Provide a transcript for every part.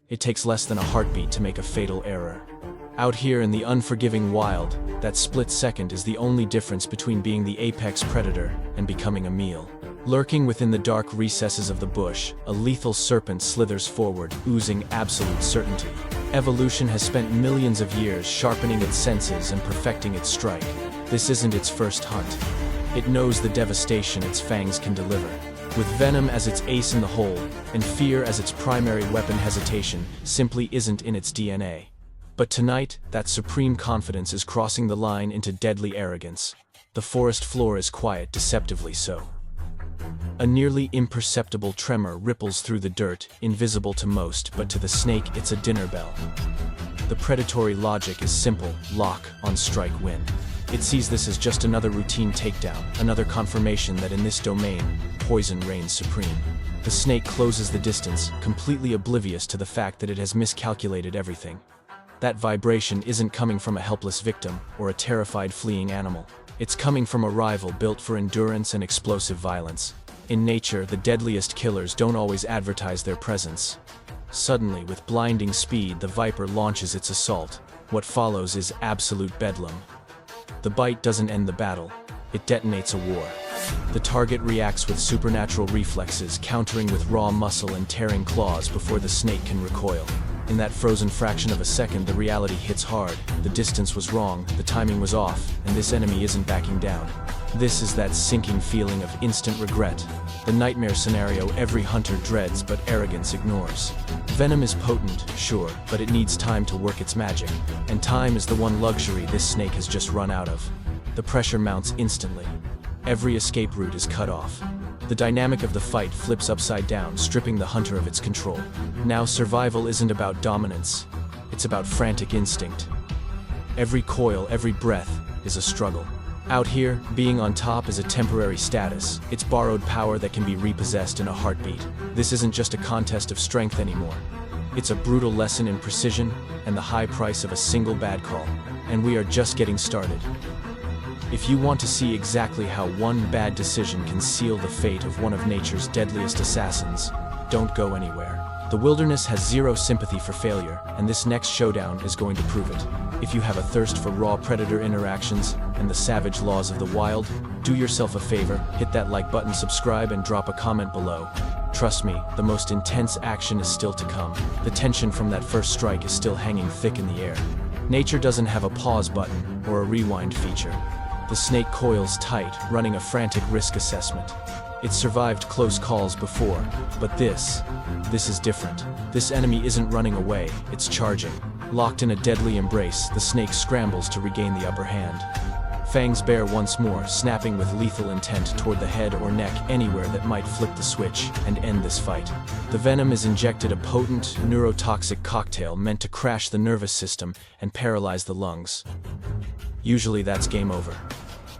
It takes less than a heartbeat to make a fatal error. Out here in the unforgiving wild, that split second is the only difference between being the apex predator and becoming a meal. Lurking within the dark recesses of the bush, a lethal serpent slithers forward, oozing absolute certainty. Evolution has spent millions of years sharpening its senses and perfecting its strike. This isn't its first hunt. It knows the devastation its fangs can deliver. With venom as its ace in the hole, and fear as its primary weapon, hesitation simply isn't in its DNA. But tonight, that supreme confidence is crossing the line into deadly arrogance. The forest floor is quiet, deceptively so. A nearly imperceptible tremor ripples through the dirt, invisible to most, but to the snake it's a dinner bell. The predatory logic is simple: lock, on strike, win. It sees this as just another routine takedown, another confirmation that in this domain, poison reigns supreme. The snake closes the distance, completely oblivious to the fact that it has miscalculated everything. That vibration isn't coming from a helpless victim or a terrified fleeing animal. It's coming from a rival built for endurance and explosive violence. In nature, the deadliest killers don't always advertise their presence. Suddenly, with blinding speed, the viper launches its assault. What follows is absolute bedlam. The bite doesn't end the battle, it detonates a war. The target reacts with supernatural reflexes, countering with raw muscle and tearing claws before the snake can recoil. In that frozen fraction of a second, the reality hits hard. The distance was wrong, the timing was off, and this enemy isn't backing down. This is that sinking feeling of instant regret. The nightmare scenario every hunter dreads but arrogance ignores. Venom is potent, sure, but it needs time to work its magic. And time is the one luxury this snake has just run out of. The pressure mounts instantly. Every escape route is cut off. The dynamic of the fight flips upside down, stripping the hunter of its control. Now survival isn't about dominance, it's about frantic instinct. Every coil, every breath, is a struggle. Out here, being on top is a temporary status. It's borrowed power that can be repossessed in a heartbeat. This isn't just a contest of strength anymore. It's a brutal lesson in precision and the high price of a single bad call. And we are just getting started. If you want to see exactly how one bad decision can seal the fate of one of nature's deadliest assassins, don't go anywhere. The wilderness has zero sympathy for failure, and this next showdown is going to prove it. If you have a thirst for raw predator interactions and the savage laws of the wild, do yourself a favor, hit that like button, subscribe, and drop a comment below. Trust me, the most intense action is still to come. The tension from that first strike is still hanging thick in the air. Nature doesn't have a pause button or a rewind feature. The snake coils tight, running a frantic risk assessment. It's survived close calls before, but this is different. This enemy isn't running away, it's charging. Locked in a deadly embrace, the snake scrambles to regain the upper hand. Fangs bare once more, snapping with lethal intent toward the head or neck, anywhere that might flip the switch and end this fight. The venom is injected, a potent, neurotoxic cocktail meant to crash the nervous system and paralyze the lungs. Usually that's game over.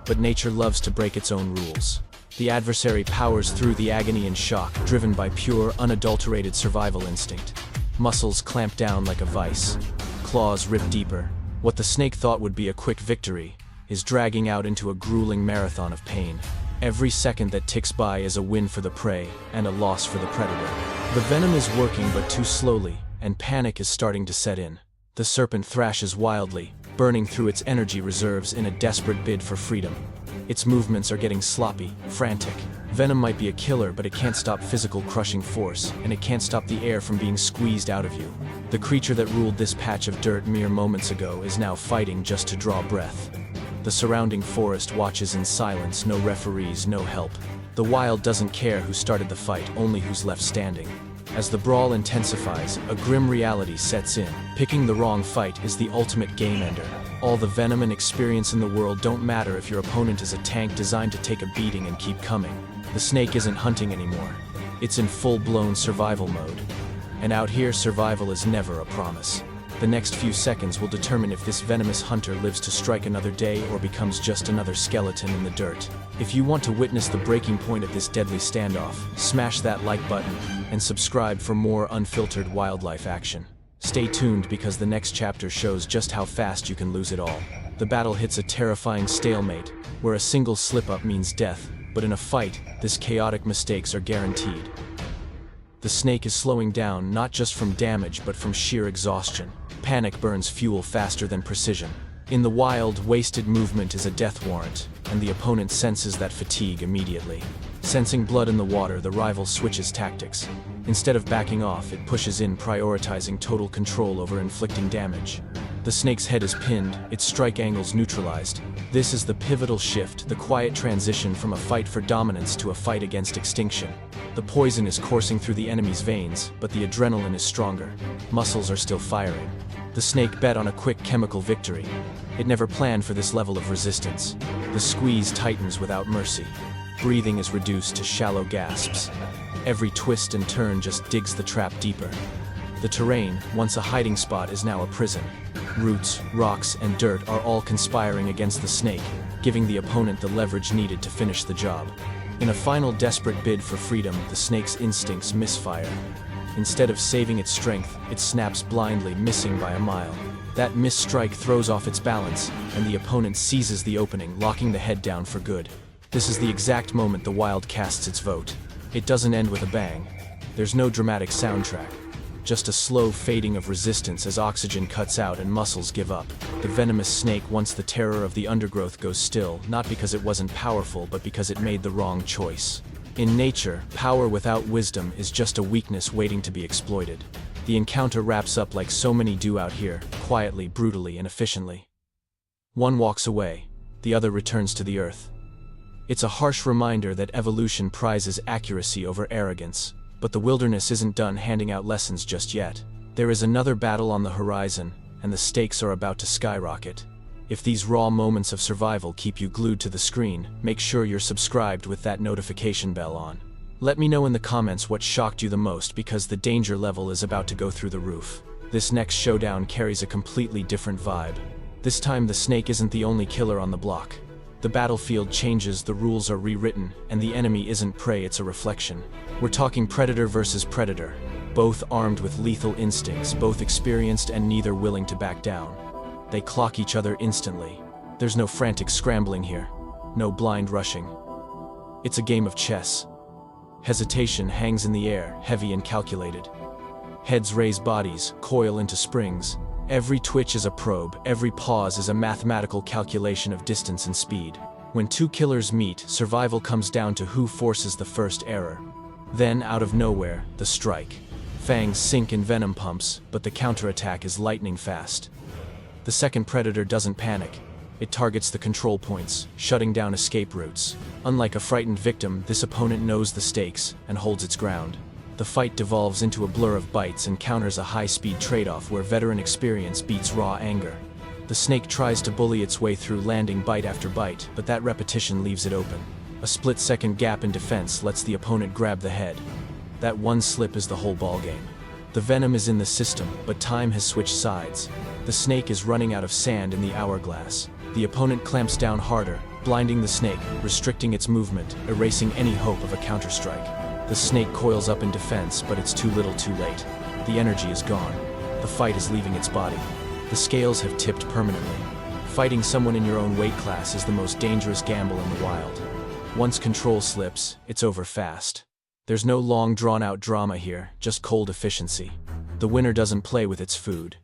But nature loves to break its own rules. The adversary powers through the agony and shock, driven by pure, unadulterated survival instinct. Muscles clamp down like a vice. Claws rip deeper. What the snake thought would be a quick victory is dragging out into a grueling marathon of pain. Every second that ticks by is a win for the prey and a loss for the predator. The venom is working but too slowly, and panic is starting to set in. The serpent thrashes wildly, burning through its energy reserves in a desperate bid for freedom. Its movements are getting sloppy, frantic. Venom might be a killer, but it can't stop physical crushing force, and it can't stop the air from being squeezed out of you. The creature that ruled this patch of dirt mere moments ago is now fighting just to draw breath. The surrounding forest watches in silence, no referees, no help. The wild doesn't care who started the fight, only who's left standing. As the brawl intensifies, a grim reality sets in. Picking the wrong fight is the ultimate game ender. All the venom and experience in the world don't matter if your opponent is a tank designed to take a beating and keep coming. The snake isn't hunting anymore. It's in full-blown survival mode. And out here, survival is never a promise. The next few seconds will determine if this venomous hunter lives to strike another day or becomes just another skeleton in the dirt. If you want to witness the breaking point of this deadly standoff, smash that like button and subscribe for more unfiltered wildlife action. Stay tuned because the next chapter shows just how fast you can lose it all. The battle hits a terrifying stalemate, where a single slip-up means death, but in a fight, this chaotic mistakes are guaranteed. The snake is slowing down not just from damage but from sheer exhaustion. Panic burns fuel faster than precision. In the wild, wasted movement is a death warrant, and the opponent senses that fatigue immediately. Sensing blood in the water, the rival switches tactics. Instead of backing off, it pushes in, prioritizing total control over inflicting damage. The snake's head is pinned, its strike angles neutralized. This is the pivotal shift, the quiet transition from a fight for dominance to a fight against extinction. The poison is coursing through the enemy's veins, but the adrenaline is stronger. Muscles are still firing. The snake bet on a quick chemical victory. It never planned for this level of resistance. The squeeze tightens without mercy. Breathing is reduced to shallow gasps. Every twist and turn just digs the trap deeper. The terrain, once a hiding spot, is now a prison. Roots, rocks, and dirt are all conspiring against the snake, giving the opponent the leverage needed to finish the job. In a final desperate bid for freedom, the snake's instincts misfire. Instead of saving its strength, it snaps blindly, missing by a mile. That missed strike throws off its balance, and the opponent seizes the opening, locking the head down for good. This is the exact moment the Wild casts its vote. It doesn't end with a bang. There's no dramatic soundtrack. Just a slow fading of resistance as oxygen cuts out and muscles give up. The venomous snake, once the terror of the undergrowth, goes still, not because it wasn't powerful, but because it made the wrong choice. In nature, power without wisdom is just a weakness waiting to be exploited. The encounter wraps up like so many do out here, quietly, brutally, and efficiently. One walks away, the other returns to the earth. It's a harsh reminder that evolution prizes accuracy over arrogance, but the wilderness isn't done handing out lessons just yet. There is another battle on the horizon, and the stakes are about to skyrocket. If these raw moments of survival keep you glued to the screen, make sure you're subscribed with that notification bell on. Let me know in the comments what shocked you the most, because the danger level is about to go through the roof. This next showdown carries a completely different vibe. This time the snake isn't the only killer on the block. The battlefield changes, the rules are rewritten, and the enemy isn't prey, it's a reflection. We're talking predator versus predator, both armed with lethal instincts, both experienced and neither willing to back down. They clock each other instantly. There's no frantic scrambling here, no blind rushing. It's a game of chess. Hesitation hangs in the air, heavy and calculated. Heads raise, bodies coil into springs. Every twitch is a probe, every pause is a mathematical calculation of distance and speed. When two killers meet, survival comes down to who forces the first error. Then, out of nowhere, the strike. Fangs sink in venom pumps, but the counterattack is lightning fast. The second predator doesn't panic. It targets the control points, shutting down escape routes. Unlike a frightened victim, this opponent knows the stakes and holds its ground. The fight devolves into a blur of bites and counters a high-speed trade-off where veteran experience beats raw anger. The snake tries to bully its way through, landing bite after bite, but that repetition leaves it open. A split-second gap in defense lets the opponent grab the head. That one slip is the whole ballgame. The venom is in the system, but time has switched sides. The snake is running out of sand in the hourglass. The opponent clamps down harder, blinding the snake, restricting its movement, erasing any hope of a counterstrike. The snake coils up in defense, but it's too little too late. The energy is gone. The fight is leaving its body. The scales have tipped permanently. Fighting someone in your own weight class is the most dangerous gamble in the wild. Once control slips, it's over fast. There's no long drawn-out drama here, just cold efficiency. The winner doesn't play with its food.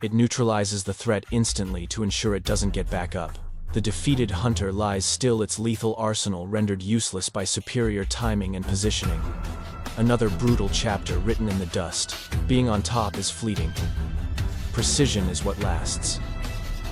It neutralizes the threat instantly to ensure it doesn't get back up. The defeated hunter lies still, its lethal arsenal rendered useless by superior timing and positioning. Another brutal chapter written in the dust. Being on top is fleeting. Precision is what lasts.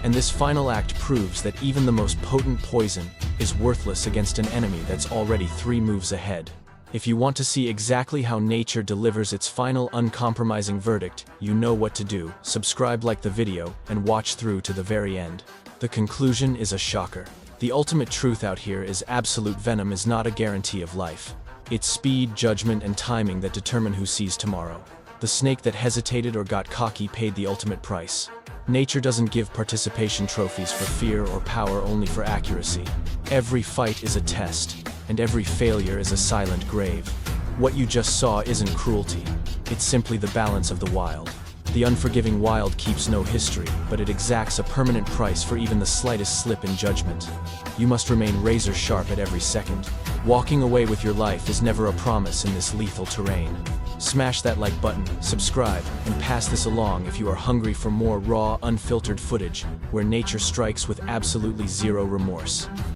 And this final act proves that even the most potent poison is worthless against an enemy that's already 3 moves ahead. If you want to see exactly how nature delivers its final uncompromising verdict, you know what to do. Subscribe, like the video, and watch through to the very end. The conclusion is a shocker. The ultimate truth out here is absolute venom is not a guarantee of life. It's speed, judgment, and timing that determine who sees tomorrow. The snake that hesitated or got cocky paid the ultimate price. Nature doesn't give participation trophies for fear or power, only for accuracy. Every fight is a test, and every failure is a silent grave. What you just saw isn't cruelty. It's simply the balance of the wild. The unforgiving wild keeps no history, but it exacts a permanent price for even the slightest slip in judgment. You must remain razor sharp at every second. Walking away with your life is never a promise in this lethal terrain. Smash that like button, subscribe, and pass this along if you are hungry for more raw, unfiltered footage where nature strikes with absolutely zero remorse.